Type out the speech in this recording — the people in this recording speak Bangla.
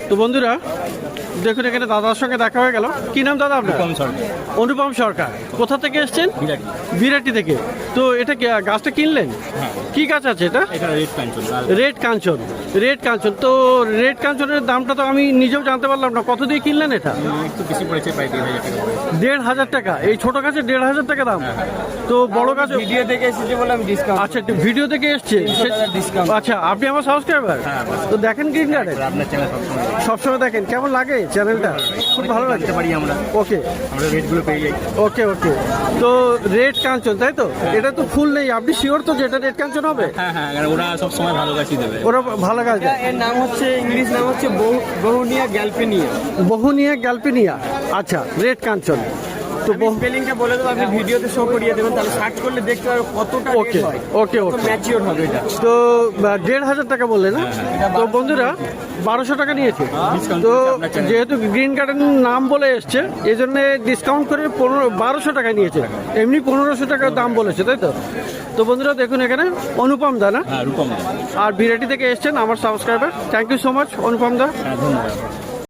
তো বন্ধুরা দেখুন এখানে দাদার সঙ্গে দেখা হয়ে গেল। কি নাম দাদা আপনার? অনুপম সরকার। কোথা থেকে এসছেন? বিরাটি থেকে। তো এটা গাছটা কিনলেন? কি গাছ আছে এটা? রেড কাঞ্চন। রেড কাঞ্চন। তো রেড কাঞ্চনের দামটা তো আমি নিজেও জানতে পারলাম না, কত দিয়ে কিনলেন এটা? একটু বেশি পড়েছে, প্রায় 1,500 টাকা। এই ছোট গাছে 1,500 টাকা দাম। তো বড় গাছ ভিডিও দেখে এসেছি বলে আমি ডিসকাউন্ট। আচ্ছা, ভিডিও দেখে এসছে। আচ্ছা, আপনি আমার সাবস্ক্রাইবার? তো দেখেন গ্রিন গার্ডেন আপনার চ্যানেল সবসময় দেখেন। কেমন লাগে চ্যানেলটা? খুব ভালো লাগে। পারি আমরা। ওকে, আমরা রেটগুলো পেয়ে যাই। ওকে ওকে। তো রেড কাঞ্চন তাই তো? এটা তো ফুল নেই, আপনি শিওর তো যে এটা রেড কাঞ্চন হবে? হ্যাঁ, ওরা সব সময় ভালো গাছই দেবে। ওরা ভালো গাছ দেয়। এর নাম হচ্ছে, ইংলিশ নাম হচ্ছে বহুনিয়া গ্যালপেনিয়া। বহুনিয়া গ্যালপিনিয়া। আচ্ছা, রেড কাঞ্চন। তো স্পেলিংটা বলে দেবো, আপনি ভিডিওতে শো করিয়ে দেবেন, তাহলে সার্চ করলে দেখতে পারবেন কতটা রেট ওকে হয়। ওকে ওকে। ম্যাচিওর হবে এটা। তো 1,500 টাকা বললেন না? তো বন্ধুরা 1,200 টাকা নিয়েছে। তো যেহেতু গ্রিন গার্ডেন নাম বলে এসছে, এই জন্য ডিসকাউন্ট করে 1,1200 টাকা নিয়েছে। এমনি 1,500 টাকার দাম বলেছে, তাই তো? তো বন্ধুরা দেখুন এখানে অনুপম দা না? রূপম। আর বিরাটি থেকে এসছেন আমার subscriber. Thank you so much Anupam da. ধন্যবাদ।